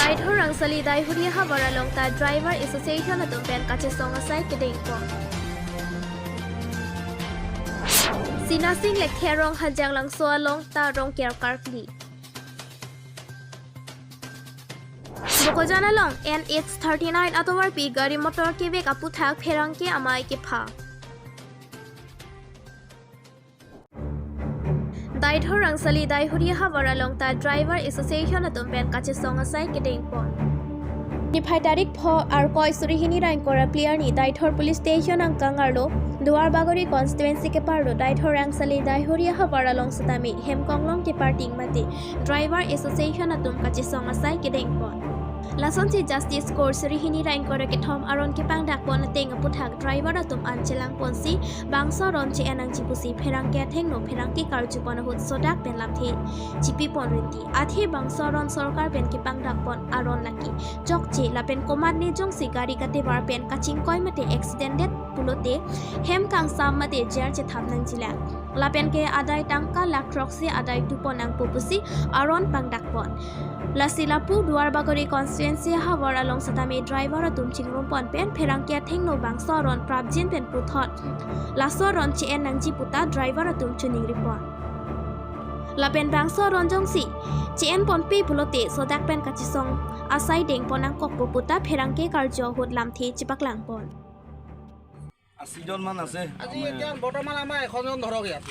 Daithor Rangsali Daihuri Habara Long Ta Driver Association Atum Pen Kache Songa Sai Kedeng Po Sinasing Lek Therong Hanjang Lang Soa Long Ta Rong Ker Karkli Bokojana Long NH39 Atowar Pi Gari Motor Kebek Aputhak Pherangke Amai Ke Pha Daithor Rangsali Daihuri Habara Long Ta Driver Association Atum Pen Kache Songa Sai Kedeng Po Niphai tarik pho ar koi surihini rain kora player ni Daithor Police Station ang kangarlo Duar Bagori constituency ke pardo Daithor Rangsali Daihuri Habara Long Satami Hemkonglong ke parting mate Driver Association Atum Kache Songa Sai Kedeng Po Lason si Justice Court surihini rain kora ke thom aron ke pangdak pon teng aputhak driver atum anchelang ponsi bangso ron che anang chipusi pherang ke thengno pherang ki karju pon hut sodak pen lapthe chipi pon rinti athe bangso ron sarkar pen ke pangdak pon aron laki chokche lapen command ne jong si gari kate war pen kaching koi mate accidented pulote hem kang sam mate jer che thamnang jila lapen ke adai tangka lak troksi adai tupon ang pupusi aron pangdak pon Lasilapu Duar Bagori constituency Havar along Satame driver atum chingrum pon pen pherangkia thengno bangso ron prabjin pen puthot laso ron chen nangji puta driver atum chuning report lapen bangso ron jongsi chen pon pe pulote sodak pen kachisong asai deng ponang kok puta pherangke karjo hot lamthe chipaklang pon Asijon man আছে আজি এতিয়া বৰ্তমান আমাৰ এখনজন ধৰক ইয়াত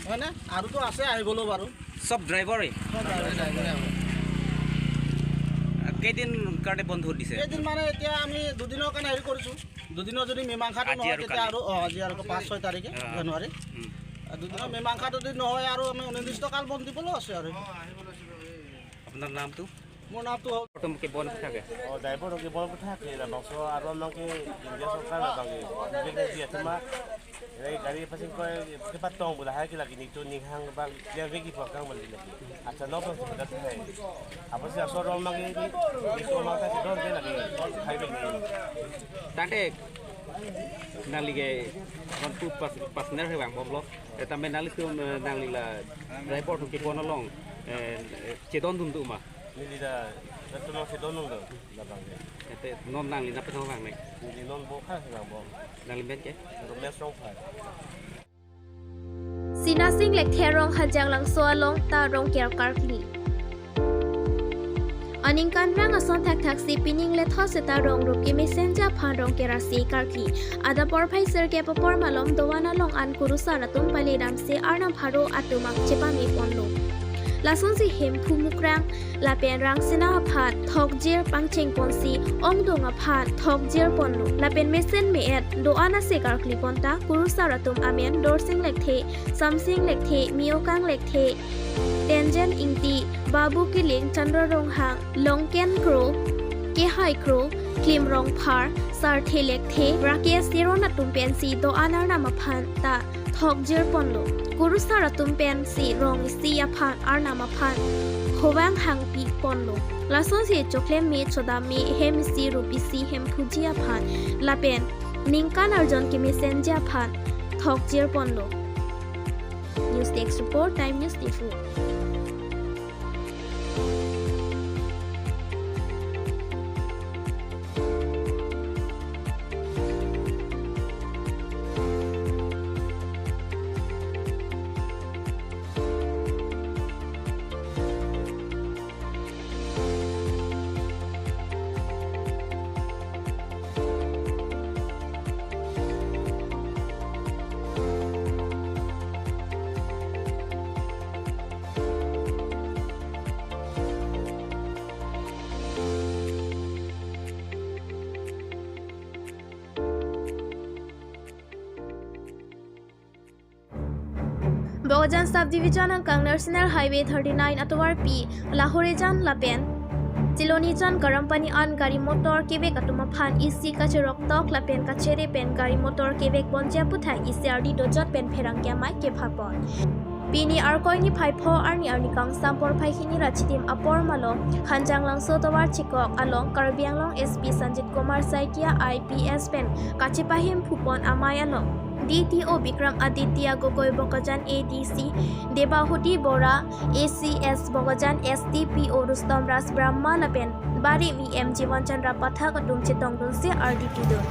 হয়নে আৰু তো আছে আহিবলো বাৰু সব ড্ৰাইভাৰে কেইদিন কাৰণে বন্ধ দিছে এদিন মানে এতিয়া আমি দুদিনৰ কাৰণে হেৰি কৰিছো দুদিনৰ যদি মীমাংসাটো নহয় তেতিয়া আৰু আজি আৰু 5-6 তাৰিখে জানুৱাৰী দুদিনৰ মীমাংসাটো যদি নহয় আৰু আমি অনিৰ্দিষ্টকাল বন্ধ দিবলৈ আছে আৰু আপোনাৰ নামটো মোৰ নামটো প্ৰথমকে বন্ধ থাকে ড্রাইভার ওকে বল থাকে না বসো আর আমাকে ইন্ডিয়া সরকার লাগে বিলে দিয়ে তোমা এই গাড়ি পাসিং করে কে পাতং বলা হয় কি লাগি নিটো নিহাং বা যে বেগি ফকাং বলি লাগি আচ্ছা নো বস কথা থাকে আপসি আসর আমাকে নিটো মাথা কি দর দে লাগি খাইবে নি তাতে নালিগে কোনটো পাসেঞ্জাৰ হেবাং বমলো তামে নালিস নালিলা ড্রাইভার কে বনলং চেদন দুমদুমা নিদিদা ততনো সে দনং দ লাবাঙ্গে তে নম নালি নাপে থবাং নাই নিদি নন বো খা লাং বো নালি বেনকে তো মে স্ট্রং ফাই Sinasing Lek Therong Hanjang Lang Soa Long Ta Rong Ker Karkli Aningkan rang ason thak si pining le thos ta rong rup ki messenger phan rong kera si karki ada por phai ser ke popor malom dowana long an kurusa na tum pali ram se arna pharo atumak chepami ponlo lason si hem phu mukrang la pen rang sina phat thok jir pangcheng ponsi ong donga phat thok jir ponlo la pen mesen me et do ana se karkli ponta kurusa ratum amen dorsing lekhe samsing lekhe miokang lekhe Tenjen Ingti, Babu Kiling, Chandra Rong Hang, Longken Kro, Kehai Kro, Klim Rong Par, Sar Thelek The, Rakesh Sirona Tumpen Si Do Anar Namaphan Ta, Thok Jir Ponlo, Guru Sara Tumpen Si Rong Si Aphan Arnamaphan, Hovang Hang Pi Ponlo, Lason Si Choklem Me Chodami Hem Si Rupi Si Hem Puji Aphan, Lapen, Ningkan Arjon Ki Messenger Aphan, Thok Jir Ponlo. News Desk Report, Time News Tifu. Bogojan Subdivision ang kang National Highway 39 atowar P Lahorejan Lapen Tilonijan Karampani an gari motor kebek atuma phan isi kachirok tok lapen kachere pen gari motor kebek bonja puthai isi ardi dojot pen pherang kya mai ke phapon Pini arkoi ni phaipho arni arni kang sampor phaikini rachitim apor malo Hanjang lang sotowar chikok along Karbianglong SP Sanjit Kumar Saikia IPS pen kachipahim phupon amai along DTO Bikram Aditya Gogoi Bogojan ADC Debahuti Bora ACS Bogojan STPO Rustom Ras Brahma Lapen Bari mi Jiwan Chandra Pathak Dum Chitong Dunsi RDP Dun.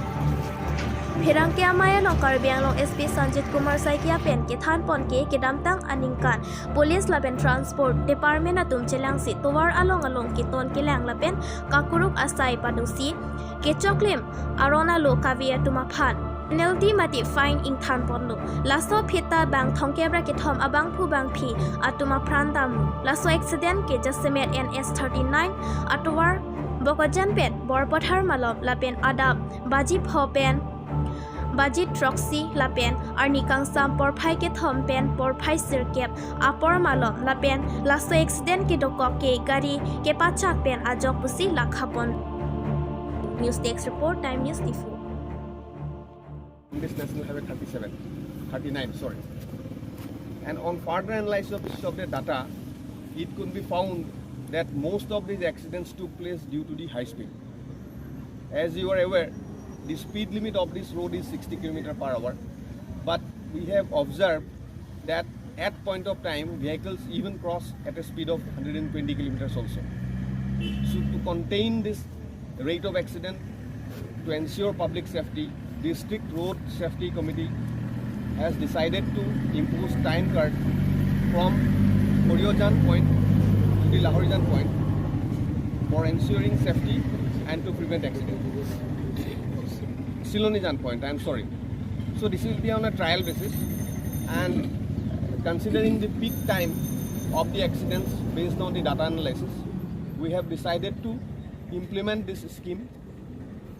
Phirang ke amaya long Karbiang long SP Sanjit Kumar Saikia pen ke than pon ke damtang aningkan Police Laben Transport Department atum chelang si towar along ki ton ke lang laben kakuruk asai padusi ke choklim arona lo kavia tumaphan penalty mati fine ing than pon lo laso phita bang thongkebra ke thom abang phu bang phi atuma prantam laso accident ke Jasmet NS39 atowar bokojan pet borpothar malop lapen adap baji phopen Baji Troxy Lapen Arnikang Sam Porpai ke Thompen Porpai Sirkep Apor Malom Lapen Laso accident ke dokok ke gari ke pachak pen ajok pusi lakhapon. News Desk Report Time News Tifu. This National Highway 39, sorry. And on further analysis of the data, it could be found that most of these accidents took place due to the high speed. As you are aware, the speed limit of this road is 60 km/h, but we have observed that at point of time vehicles even cross at a speed of 120 km also. So to contain this rate of accident, to ensure public safety, District Road Safety Committee has decided to impose time card from Koriojan point to the Lahorijan point for ensuring safety and to prevent accidents. Silonijan point, I am sorry. So this will be on a trial basis, and considering the peak time of the accidents based on the data analysis, we have decided to implement this scheme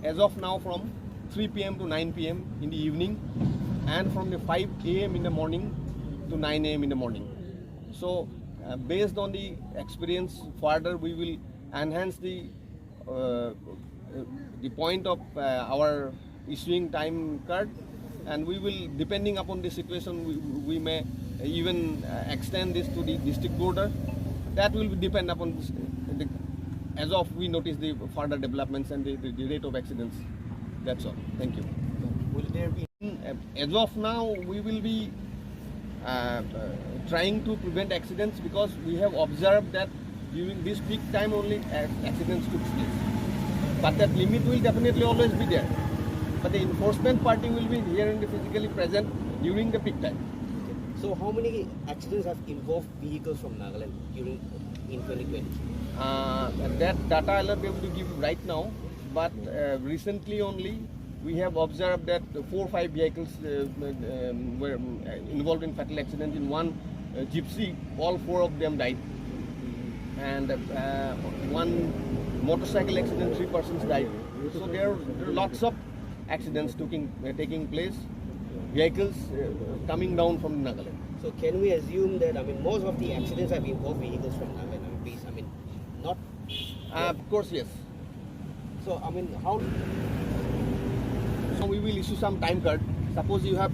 as of now from 3 p.m. to 9 p.m. in the evening and from the 5 a.m. in the morning to 9 a.m. in the morning. So based on the experience further, we will enhance the point of our issuing time card, and we will, depending upon the situation, we may even extend this to the district border. That will depend upon this, as of we notice the further developments and the rate of accidents. That's all. Thank you. Will there be? As of now, we will be trying to prevent accidents because we have observed that during this peak time only accidents took place. But that limit will definitely always be there. But the enforcement party will be here and physically present during the peak time. So how many accidents have involved vehicles from Nagaland in 2020? That data I'll not be able to give right now, but recently only we have observed that 4 or 5 vehicles were involved in fatal accident. In one gypsy, all 4 of them died, and one motorcycle accident, 3 persons died. So there are lots of accidents taking place, vehicles coming down from Nagaland. So can we assume that most of the accidents have involved vehicles from Nagaland? Not. Of course, yes. So how? So we will issue some time card. Suppose you have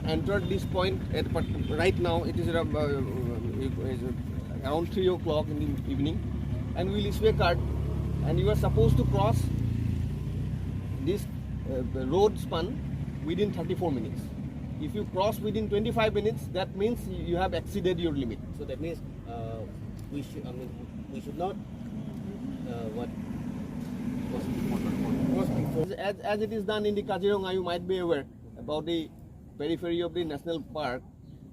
entered this point but right now it is around 3 o'clock in the evening, and we will issue a card, and you are supposed to cross this road span within 34 minutes. If you cross within 25 minutes, that means you have exceeded your limit. So that means we should not what was before. As it is done in the Kaziranga, you might be aware about the periphery of the national park.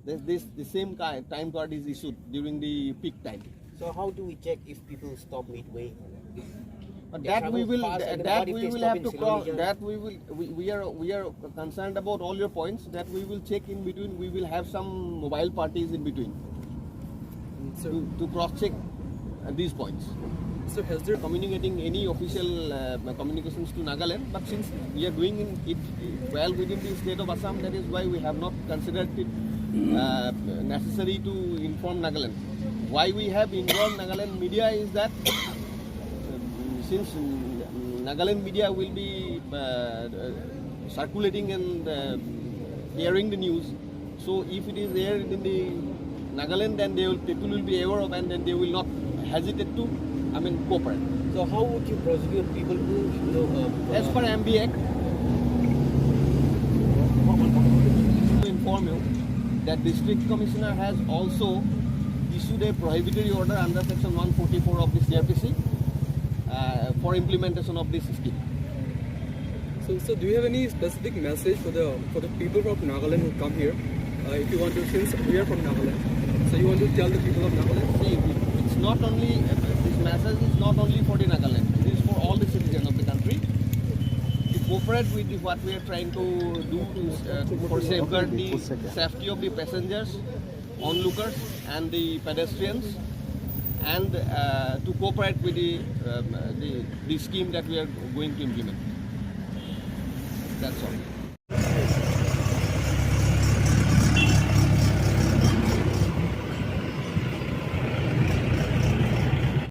The same time card is issued during the peak time. So how do we check if people stop midway? But that we will have to cross. That we are concerned about all your points. That we will check in between. We will have some mobile parties in between to cross check these points. So has there communicating any official communications to Nagaland, but since we are doing it well within the state of Assam, that is why we have not considered it necessary to inform Nagaland. Why we have involved Nagaland media is that since Nagaland media will be circulating and hearing the news, so if it is aired in the Nagaland, then people will be aware of, and then they will not hesitate to cooperate. So how would you prosecute people who as per MB Act, to inform you that District Commissioner has also issued a prohibitory order under Section 144 of the CRPC, for implementation of this scheme. So do you have any specific message for the people from Nagaland who come here? If you want to, since we are from Nagaland, so you want to tell the people of Nagaland? See, it's not only, this message is not only for the Nagaland, it is for all the citizens of the country. To cooperate with what we are trying to do for safeguard the safety of the passengers, onlookers and the pedestrians, and to cooperate with the scheme that we are going to implement. That's all.